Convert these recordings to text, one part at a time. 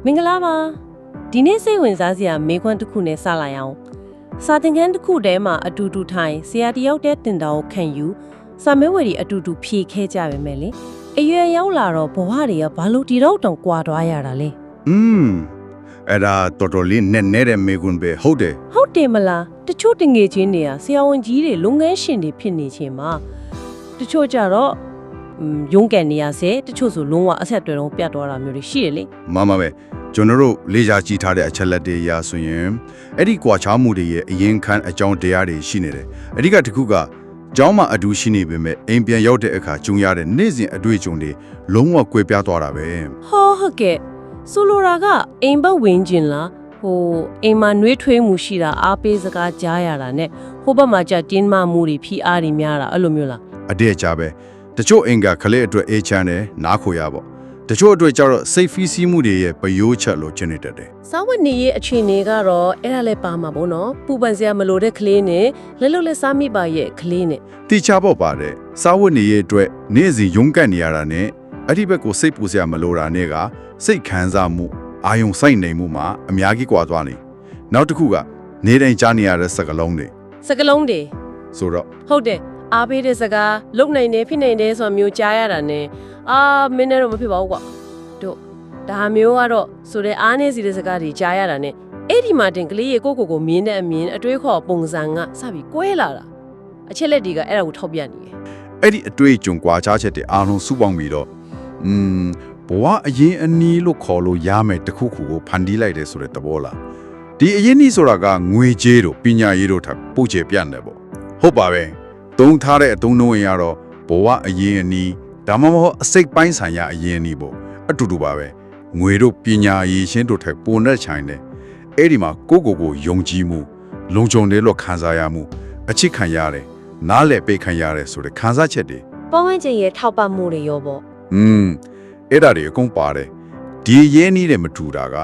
မင်္ဂလာပါဒီနေ့စိတ်ဝင်စားစရာမေးခွန်းတစ်ခုနဲ့စလိုက်အောင်စာသင်ခန်းတစ်ခုထဲမှာအတူတူထိုင်ဆရာတယောက်တည်းတင်တော်ခံယူစာမေးဝေတွေအတူတူဖြေခဲ့ကြပါမယ်လေအရွယ်ရောက်လာတော့ဘဝတွေကဘာလို့ဒီတော့တောင်ကွာသွားရတာလဲအဲ့ဒါတော်တော်လေးနဲ့တဲ့မေကွန်းပဲဟုတ်တယ်မလားတချို့တငယ်ချင်းတွေကဆရာဝန်ကြီးတွေလုပ်ငန်းရှင်တွေဖြစ်နေချင်းမှာတချို့ကြတော့ရုံးကန်နေရစေတချို့ဆိုလုံးဝအဆက်အသွယ်တော့ပြတ်သွားတာမျိုးတွေရှိတယ်လေမမပဲကျွန်တော်တို့လေးစားကြည့်ထားတဲ့အချက်လက်တွေရာဆိုရင်အဲ့ဒီကွာခြားမှုတွေရဲ့အရင်ခန်းအကြောင်းတရားတွေရှိနေတယ်အဓိကတစ်ခုကကျောင်းမှာအတူရှိနေပေမဲ့အိမ်ပြန်ရောက်တဲ့အခါကျုံရတဲ့နေ့စဉ်အတွေ့အကြုံတွေလုံးဝကွဲပြားသွားတာပဲဟုတ်ကဲ့ဆိုလိုတာကအိမ်ဘက်ဝင်ကျင်လားအိမ်မှာနှွေးထွေးမှုရှိတာအားပေးစကားကြားရတာနဲ့ဟိုဘက်မှာကြတင်းမာမှုတွေဖိအားတွေများတာအဲ့လိုမျိုးလားအတဲ့ကြပဲတချို့အိမ်ကခလေးအတွက်အေးချမ်းတယ်နားခိုရပေါ့တချို့အတွက်ကျတော့စိတ်ဖီးစီးမှုတွေရဲ့ပယိုးချက်လို့ကျင်နေတတ်တယ်စာဝတ်နေရေးအခြေအနေကတော့အဲ့ဒါလည်းပါမှာပေါ့နော်ပူပန်စရာမလိုတဲ့ကလေးနဲ့လက်လွတ်လက်စားမိပါရဲ့ကလေးနဲ့တိချပေါ့ပါတယ်စာဝတ်နေရေးအတွက်နေ့စဉ်ရုန်းကန်နေရတာနဲ့အဲ့ဒီဘက်ကိုစိတ်ပူစရာမလိုတာနဲ့ကစိတ်ခံစားမှုအာယုံစိုက်နေမှုမှာအများကြီးကွာသွားနေနောက်တစ်ခုကနေတိုင်းကြားနေရတဲ့စကလုံးတွေဆိုတော့ဟုတ်တယ်အားပေးတဲ့စကားလုံနိုင်တယ်ဖြစ်နိုင်တယ်ဆိုတာမျိုးကြားရတာနဲ့မင်းနဲ့တော့မဖြစ်ပါဘူးကွာတို့ဒါမျိုးကတော့ဆိုတဲ့အားနေစီတဲ့စကားတွေကြားရတာနဲ့အဲ့ဒီမှာတင်ကလေးရေကိုမြင်တဲ့အမြင်အတွေးခေါ်ပုံစံကစပြီးကွဲလာတာအချက်လက်တွေကအဲ့ဒါကိုထောက်ပြနေတယ်အဲ့ဒီအတွေးကြုံကွာခြားချက်တွေအားလုံးစုပေါင်းပြီးတော့ဘဝအရင်အနည်းလို့ခေါ်လို့ရမယ်တခုခုကိုဖန်တီးလိုက်တယ်ဆိုတဲ့သဘောလားဒီအရင်နည်းဆိုတာကငွေကြေးတို့ပညာရေးတို့ထပ်ပို့ချေပြန့်တယ်ပေါ့ဟုတ်ပါပဲသုံးထားတဲ့အသုံးနှုန်းရတော့ဘဝအရင်အနည်းဒါမှမဟုတ်အစိတ်ပိုင်းဆိုင်ရာအရင်အနည်းပေါ့အတူတူပါပဲငွေတို့ပညာရေးရှင်းတို့ထပ်ပုံနဲ့ချိုင်တယ်အဲ့ဒီမှာကိုယုံကြည်မှုလုံခြုံတယ်လို့ခံစားရမှုအချစ်ခံရတယ်နားလည်ပေးခံရတယ်ဆိုတဲ့ခံစားချက်တွေပေါင်းဝန်းကျင်ရဲ့ထောက်ပံ့မှုတွေရောပေါ့အဲ့ဒါတွေအကုန်ပါတယ်ဒီရင်းနှီးတဲ့မထူတာက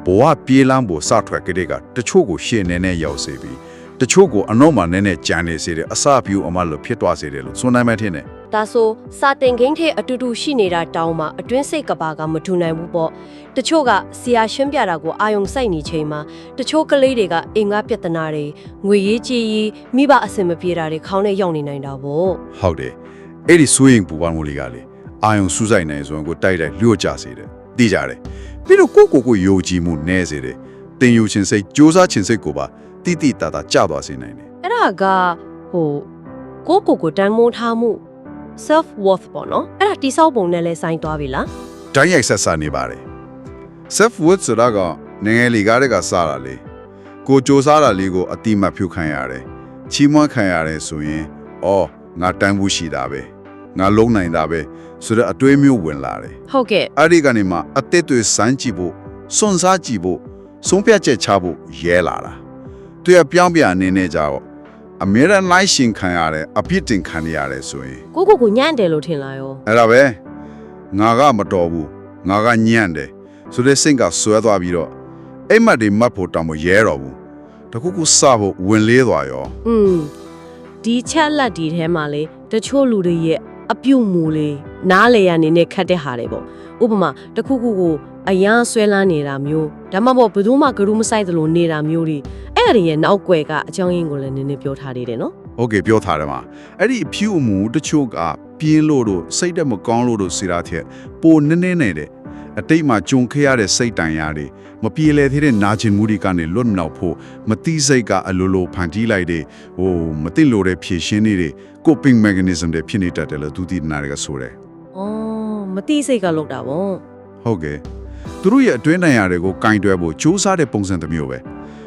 ဘဝပြေးလမ်းဖို့စထွက်ကလေးကတချို့ကိုရှေ့နေရောက်စေပြီးတချို့ကိုအနောက်မှာနည်းကြံနေစေတယ်အစပြူအမလို့ဖြစ်သွားစေတယ်လို့ဆိုနိုင်မှထင်တယ်ဒါဆိုစာတင်ခင်းထဲအတူတူရှိနေတာတောင်းမှာအတွင်းစိတ်ကပါကမထူနိုင်ဘူးပေါ့တချို့ကဆရာရှင်းပြတာကိုအာယုံစိုက်နေချိန်မှာတချို့ကလေးတွေကအိမ်ကပြဿနာတွေငွေရေးကြေးရေးမိဘအဆင်မပြေတာတွေခေါင်းထဲရောက်နေနိုင်တာပေါ့ဟုတ်တယ်အဲ့ဒီစိုးရင်ပူပန်မှုလေးကလေအာယုံစူးစိုက်နိုင်ဆိုရင်ကိုတိုက်လျှော့ကြစေတယ်သိကြတယ်ပြီးတော့ကိုယုံကြည်မှုနည်းစေတယ်တင်ယူခြင်းစိတ်ကြိုးစားခြင်းစိတ်ကိုပါတိတာကြသွားစေနိုင်တယ်အဲ့ဒါကကိုတန်မိုးထားမှု self worth ပေါ့နော်အဲ့ဒါတိဆောက်ပုံနဲ့လဲဆိုင်သွားပြီလားတိုင်းရိုက်ဆက်နေပါတယ် self worth ဆိုတာကငယ်လေးကားတဲ့ကစတာလေကိုစ조사တာလေးကိုအတိမတ်ဖြုတ်ခံရတယ်ချီးမွမ်းခံရတယ်ဆိုရင်ငါတန်ဖို့ရှိတာပဲငါလုံးနိုင်တာပဲဆိုတော့အတွေးမျိုးဝင်လာတယ်ဟုတ်ကဲ့အဲ့ဒီကနေမှအသက်တွေစမ်းကြည့်ဖို့စွန့်စားကြည့်ဖို့ဆုံးဖြတ်ချက်ချဖို့ရဲလာတာတွေ့ပြောင်းပြန်နေကြတော့အမြဲတမ်းလိုက်ရှင်ခံရတယ်အပြစ်တင်ခံရတယ်ဆိုရင်ကိုညံ့တယ်လို့ထင်လားရောအဲ့ဒါပဲငါကမတော်ဘူးငါကညံ့တယ်ဆိုတဲ့စိတ်ကဆွဲသွားပြီးတော့အိမ်မက်တွေမှတ်ဖို့တောင်းမရဲတော့ဘူးတခုစဖို့ဝင်လေးသွားရောဒီချက်လက်ဒီထဲမှာလေတချို့လူတွေရဲ့အပြုတ်မူလေးနားလေရနေနဲ့ခတ်တဲ့ဟာတွေပေါ့ဥပမာတခုကိုအရန်ဆွဲလန်းနေတာမျိုးဒါမှမဟုတ်ဘယ်သူမှဂရုမစိုက်သလိုနေတာမျိုးတွေအဲ့ဒီရဲ့နောက်ွယ်ကအကြောင်းရင်းကိုလည်းနည်းနည်းပြောထားသေးတယ်နော်ဟုတ်ကဲ့ပြောထားတယ်မှာအဲ့ဒီအဖြူအမူတချို့ကပြင်းလို့တို့စိတ်တက်မကောင်းလို့တို့စီရာတဲ့ပိုနည်းနေတယ်အတိတ်မှာကြုံခဲ့ရတဲ့စိတ်တန်ရာတွေမပြေလည်သေးတဲ့နာကျင်မှုတွေကနေလွတ်မြောက်ဖို့မတိစိတ်ကအလိုလိုဖန်တီးလိုက်တဲ့မသိလို့တဲ့ဖြည့်ရှင်းနေတဲ့ coping mechanism တွေဖြစ်နေတတ်တယ်လို့သူသိနာတွေကဆိုတယ်မတိစိတ်ကလောက်တာပေါ့ဟုတ်ကဲ့သူတို့ရဲ့အတွင်းတန်ရာတွေကိုကင်တွဲဖို့စူးစမ်းတဲ့ပုံစံတစ်မျိုးပဲ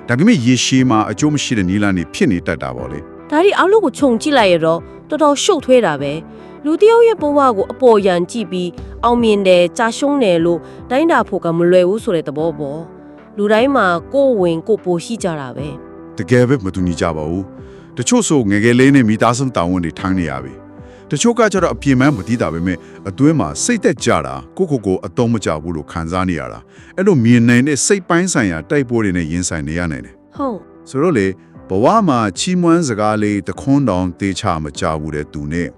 ဒါပေမဲ့ရေရှည်မှာအကျိုးမရှိတဲ့နီလာနေဖြစ်နေတတ်တာပေါ့လေဒါဒီအောက်လို့ကိုခြုံကြည့်လိုက်ရတော့တော်တော်ရှုပ်ထွေးတာပဲလူတယောက်ရဲ့ဘဝကိုအပေါ်ယံကြည့်ပြီးအောင်မြင်တယ်ကြာရှုံးတယ်လို့တိုင်းတာဖို့ကမလွယ်ဘူးဆိုတဲ့သဘောပေါ့လူတိုင်းမှာကိုယ်ဝင်ကိုပိုရှိကြတာပဲတကယ်ပဲမတူညီကြပါဘူးတချို့ဆိုငယ်လေးနဲ့မိသားစုတောင်းဝန်တွေထိုင်းနေရပြီတချို့ကကျတော့အပြင်းမှန်းမသိတာပဲမဲ့အတွင်းမှာစိတ်သက်ကြတာကိုအတုံးမကြဘူးလို့ခံစားနေရတာအဲ့လိုမြင်နိုင်တဲ့စိတ်ပိုင်းဆိုင်ရာတိုက်ပွဲတွေနဲ့ရင်ဆိုင်နေရနိုင်တယ်ဟုတ်ဆိုတော့လေဘဝမှာချီးမွမ်းစကားလေးတခွန်းတောင်တေးချမကြဘူးတဲ့သူနဲ့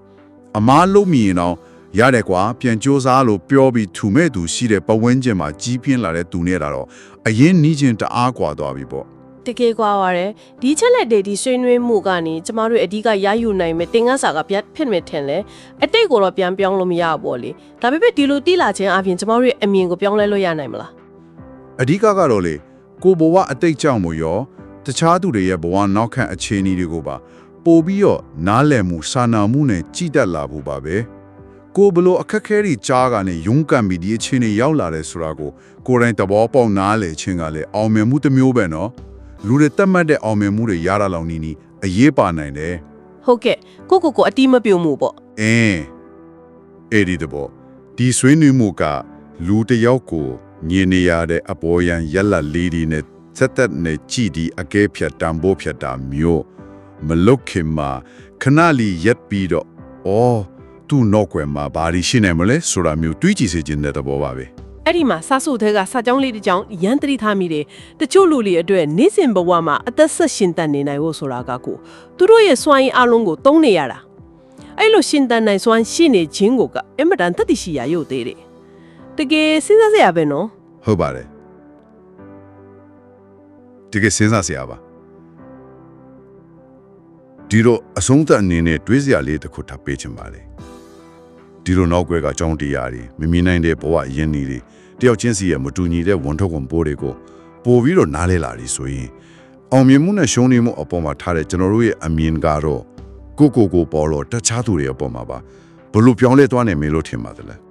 အမားလုံးမြင်တော့ ရတယ်ကွာပြန်ကြိုးစားလို့ပြောပြီးထူမဲ့သူရှိတဲ့ပတ်ဝန်းကျင်မှာကြီးပြင်းလာတဲ့သူနဲ့တော့အရင်နီးချင်းတအားကွာသွားပြီပေါ့ တကယ်ကွာပါတယ်ဒီချက်လက်တွေဒီဆွေးနွေးမှုကနေကျမတို့အဓိကရယူနိုင်မယ်တင်ကန်းစာကပြတ်ဖြစ်မယ်ထင်လဲအတိတ်ကိုတော့ပြန်ပြောင်းလို့မရဘူးပေါ့လေဒါပေမဲ့ဒီလိုတိလာခြင်းအပြင်ကျမတို့ရဲ့အမြင်ကိုပြောင်းလဲလို့ရနိုင်မလား အဓိကကတော့လေကိုဘဝအတိတ်ကြောင့်မို့ရောတခြားသူတွေရဲ့ဘဝနောက်ခံအခြေအနေတွေကိုပါပို့ပြီးတော့နားလည်မှုစာနာမှုနဲ့ကြည်တက်လာဖို့ပါပဲကိုဘလို့အခက်ခဲတွေကြားကနေရုန်းကန်ပြီးဒီအခြေအနေရောက်လာတယ်ဆိုတာကိုယ်တိုင်သဘောပေါက်နားလည်ခြင်းကလည်းအောင်မြင်မှုတစ်မျိုးပဲနော်လူတွေတတ်မှတ်တဲ့အောင်မြင်မှုတွေရတာလောက်နီးနီးအရေးပါနိုင်တယ် ဟုတ်ကဲ့ကိုအတီးမပြုံမှုပေါ့ အဲ့ဒီတော့ဒီဆွေးနွေးမှုကလူတစ်ယောက်ကိုညင်နေရတဲ့အပေါ်ယံရက်လက်လေးဒီနဲ့စက်သက်နဲ့ကြည်ဒီအကဲဖြတ်တံပိုးဖြတ်တာမျိုးမလုတ်ခင်မှာခဏလီရက်ပြီးတော့အော်သူ့နောက်ွယ်မှာဘာလို့ရှိနေမလဲဆိုတာမျိုးတွေးကြည့်စေခြင်းတဲ့သဘောပါပဲ အဲ့ဒီမှာစာစုထဲကစာကြောင်းလေးတစ်ကြောင်းရန်တတိထားမိတယ်တချို့လူတွေအတွက်နေ့စဉ်ဘဝမှာအသက်ဆက်ရှင်တန်နေနိုင်ဖို့ဆိုတာကကိုသူတို့ရဲ့စွမ်းရည်အလုံးကိုသုံးနေရတာအဲ့လိုရှင်တန်နိုင်စွမ်းရှိနေခြင်းကိုကအင်မတန်တတိရှိရရုပ်သေးတယ်တကယ်စဉ်းစားစရာပဲနော် ဟုတ်ပါတယ်ဒီကစဉ်းစားစရာပါဒီတော့အဆုံးသတ်အနေနဲ့တွေးစရာလေးတစ်ခုထပ်ပေးချင်ပါလေဒီလိုနောက်ွယ်ကအကြောင်းတရားတွေမမြင်နိုင်တဲ့ဘဝရင်းနှီးတွေတယောက်ချင်းစီရဲ့မတူညီတဲ့ဝန်ထုတ်ဝန်ပိုးတွေကိုပို့ပြီးတော့နားလဲလာပြီဆိုရင်အောင်မြင်မှုနဲ့ရှုံးနိမှုအပေါ်မှာထားတဲ့ကျွန်တော်တို့ရဲ့အမြင်ကတော့ကိုပေါ်လို့တခြားသူတွေအပေါ်မှာပါဘလို့ပြောင်းလဲသွားနိုင်မယ်လို့ထင်ပါတယ်